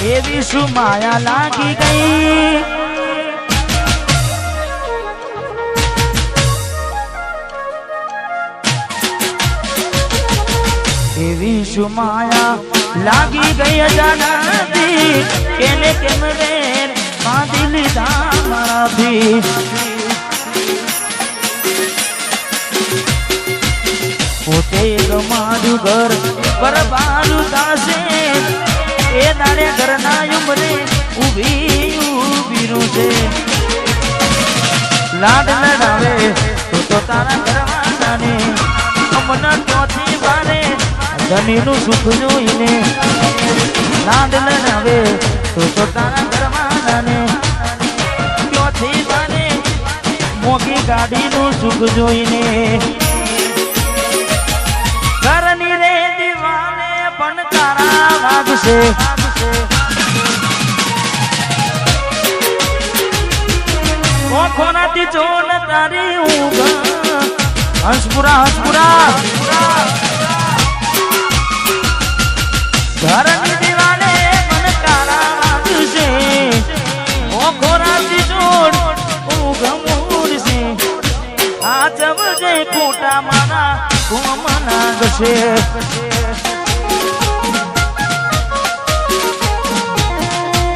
એવી શું માયા લાગી ગઈ એવી શું માયા લાગી ગઈ અજાનાથી કેને કેમ રે બાંધી લીધા મારાથી પોતે ગમાડ્યું ઘર બરબારું થાશે એ દાડે ઘરના ઉમરે ઊભી છે લાડ લડાવે તો તારા ઘરવાળાને અમના ક્યોથી બારે ધનીનું સુખ જોઈને લાડ લડાવે તો તારા ઘરવાળાને ક્યોથી બારે મોગી ગાડીનું સુખ જોઈને ઘરની રે દીવાને પણ તારા વાગશે ખોનાથી ચોન તારી ઊંઘ હંસપુરા ઘરની દીવાને પણ તારા વાગશે ખોનાથી ચોન ઊંઘ મૂડશે આ જવજે ખોટા મારા કોમના ગશે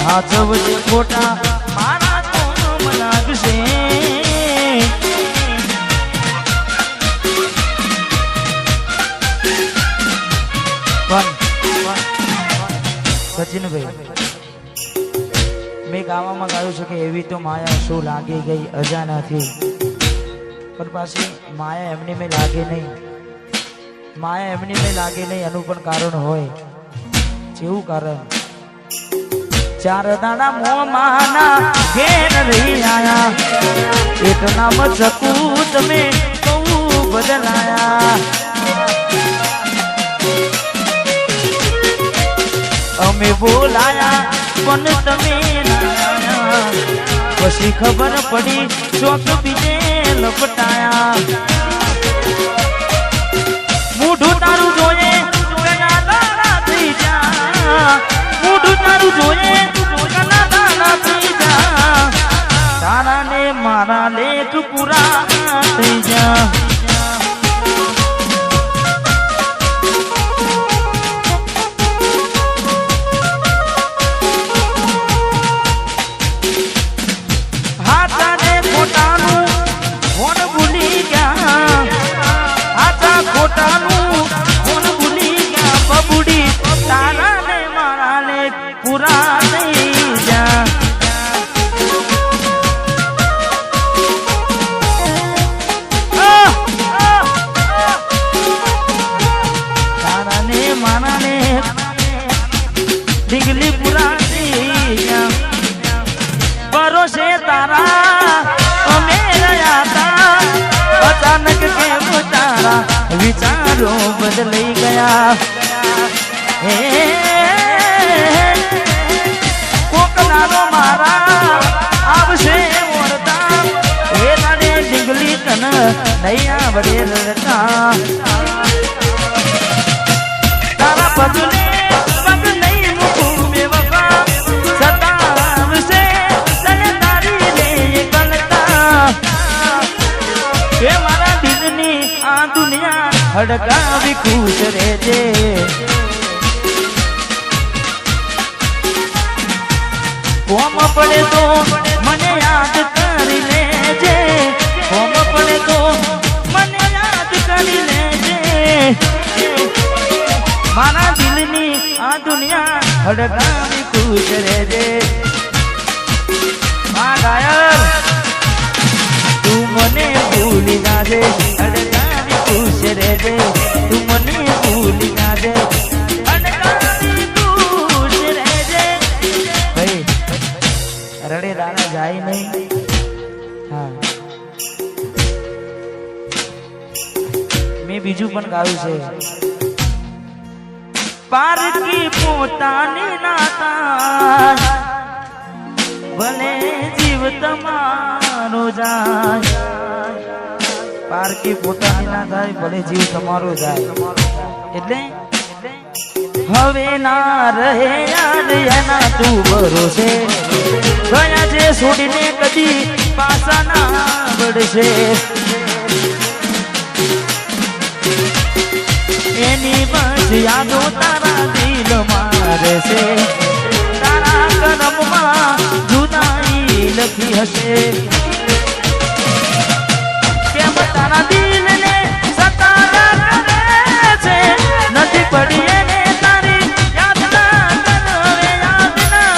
આ જવજે ખોટા મારા કોમના ગશે સચિનભાઈ મેં ગાવામાં ગાયું છે કે એવી તો માયા શું લાગી ગઈ અજાનાથી પણ પાછી માયા એમની મેં લાગે નહીં માયા એમની મેં લાગે નહીં એનું પણ કારણ હોય જેવું કારણ ચાર દાડા મોમાના ઘેર રહી આયા એક નામ ચકુ તમે બહુ બદલાયા અમે બોલાયા પણ તમે પછી ખબર પડી ચોક બીજે લપટાયા મૂઢું તારું જોઈએ થઈ જા મૂઢું તારું જોઈએ થઈ જા તારા ને મારા લેખ પૂરા થઈ જા ડીગલી પુરાણી ભરોસે તારા અમે રહ્યા તા અચાનક કેમ તારા વિચારો બદલાઈ ગયા હે કોકનાનો મારા આવશે ઓરતા એ તારે ડીગલી તન નહીં આવડે રડતા તારા બદલે હડકાવી ખુશ રહેજે કોમ પડે તો મને યાદ કરી લેજે કોમ પડે તો મને યાદ કરી લેજે મારા દિલની આ દુનિયા હડકાવી ખુશ રહેજે આ ગાયર તું મને ભૂલી જાજે હડકાવી ખુશ રહેજે તું મને ભૂલી જાજે હડકાવી ખુશ રહેજે ભાઈ રડે દાણા જાય નહીં હા મેં બીજું પણ ગાયું છે પારકી પોતાની નાતા ભલે જીવ તમારો જાય પારકી પોતાની ના થાય ભલે જીવ તમારો જાય એટલે હવે ના રહે યાદ એના તું ભરોસે ગયા છે છોડીને કદી પાછા ના વળશે એની બસ યાદો તારા દિલમાં રહેશે તારા કરમમાં જુદાઈ લખી હશે કેમ તારા દિલને સતારા કરે છે નથી પડી એને તારી યાદ ના કરે યાદ ના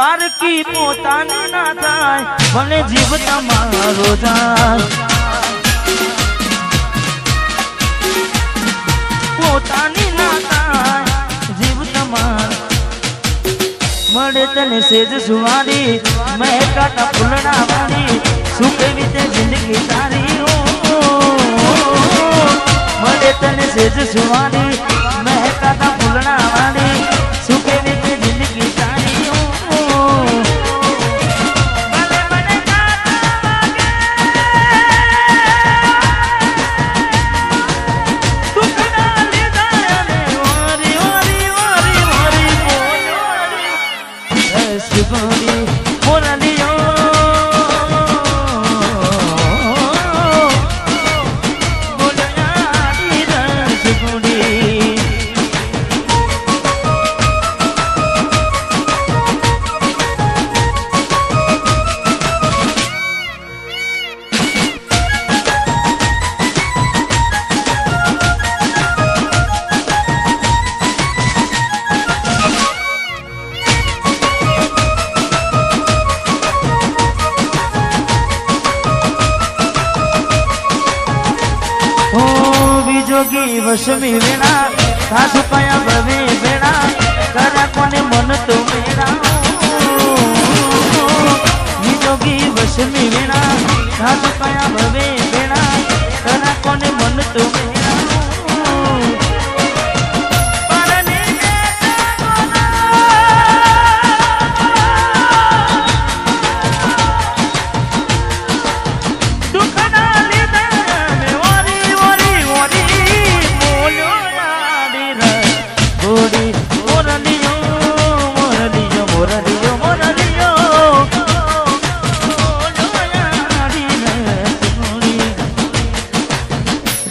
પારકી પોતાની ના થાય ભલે જીવ તમારો જાય પોતાની ના થાય જીવ તમાર મળે તને સેજ સુવારી મહેકાતા ફૂલડા વાળી શું કેવી તે જિંદગી તારી મળે તને સેજ સુવારી મહેકાતા ફૂલડા વાળી શું કેવી તે જિંદગી તારી જોગી વસમી વેણા સાસુ કયા ભવે વેણા કરા કોને મન તો વેણા જોગી વસમી વેણા સાસુ કયા ભવે વેણા કરા કોને મન તો વેણા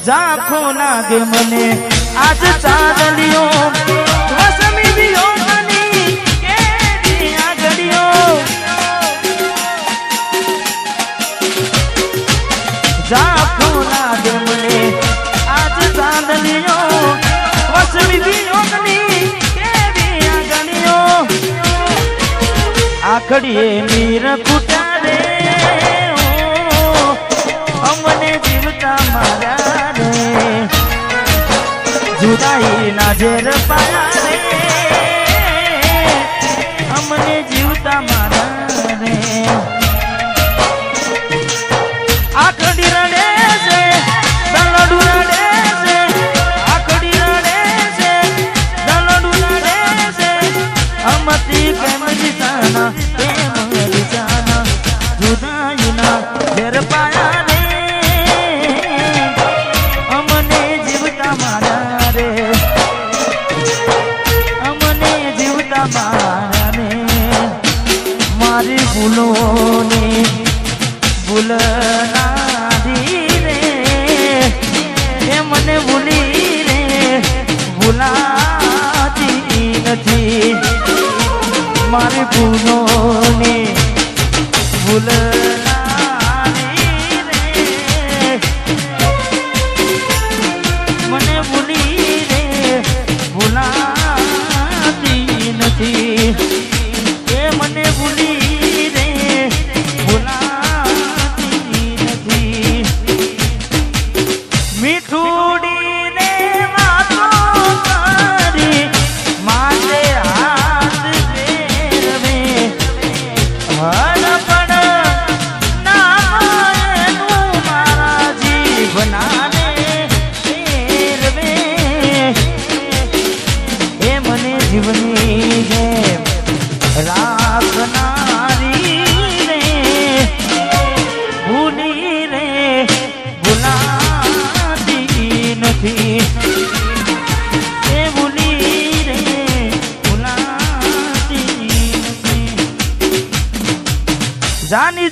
ઝાંખો નાગે મને આજ ચાંદલિયો વસમી દિયો મની કેરી આગળિયો ઝાંખો નાગે મને આજ ચાંદલિયો વસમી દિયો મની કેરી આગળિયો આખડીએ નીર કુટારે અમને જીવતા મારા जुदाई ना जेर पाया रे हमने जीवता मारा रे आखड़ी रड़े से दलडू रड़े से आखड़ी रड़े से दलडू रड़े से हमती केम जिताना केम जिताना जुदाई ना जेर पाया रे हमने जीवता मारा मारी भूलोने भूलना दी रे हे मने भूली रे भूलाती નથી મારી ભૂલોને ભૂલના દી રે મને ભૂલી રે ભૂલાતી નથી મને ભૂલી રે ભૂલાતી નથી મીઠુડી ને વાતો કરી માથે હાથ ફેરવે હરપણ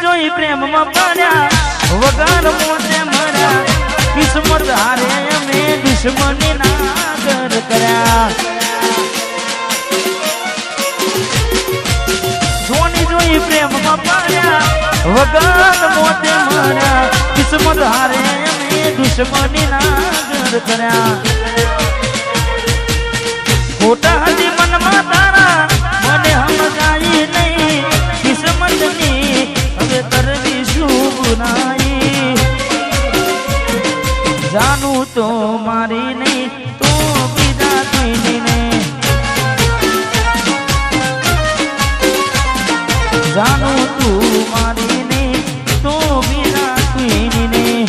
જોઈ પ્રેમમાં પડ્યા વગર મોતે મર્યા કિસ્મત હારે અમે દુશ્મની ના ઘર કર્યા સોની જોઈ પ્રેમમાં પડ્યા વગર મોતે મર્યા કિસ્મત હારે અમે દુશ્મની ના ઘર કર્યા ખોટા હતી મનમાં તારા મને સમજાય નહીં કિસ્મતની હવે કરવી શું ગુનાઈ જાનું તો મારી નહીં તો બીજા કોઈની નહીં જાનું તું મારી નહીં તો બીજા કોઈની નહીં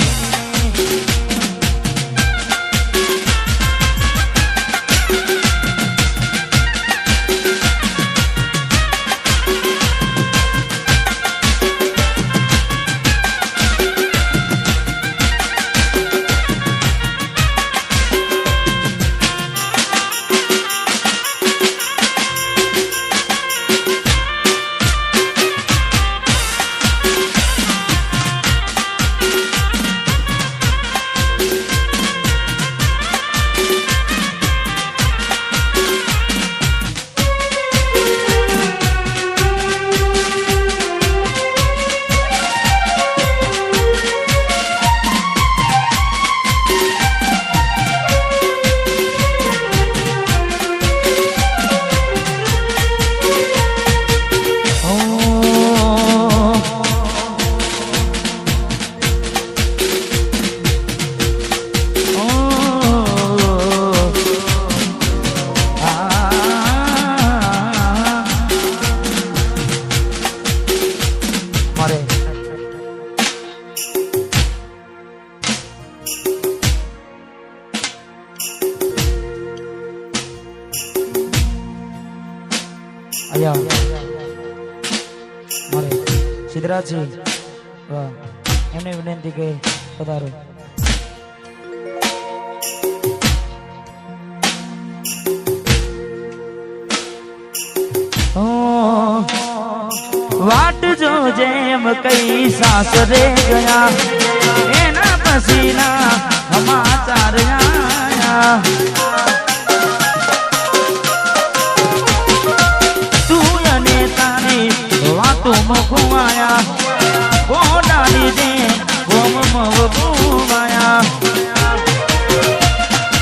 મારે સિદ્ધરાજજી એમને વિનંતી કે પધારો વાટ જો જેમ કઈ સાસરે ગયા એના પસીના સમાચાર આયા વાતો મખવાયા કોડાની દે ગોમ મવવાયા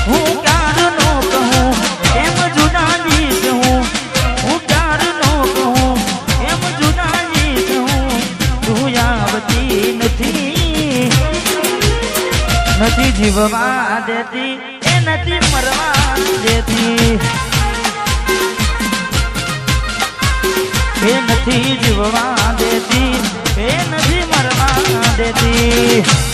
હું ક્યાર નો કહું એમ જુદાની કહું હું ક્યાર નો કહું એમ જુદાની કહું તું આવતી નથી જીવવા દેતી એ નથી મરવા દેતી એ નથી જીવવા દેતી એ નથી મરવા દેતી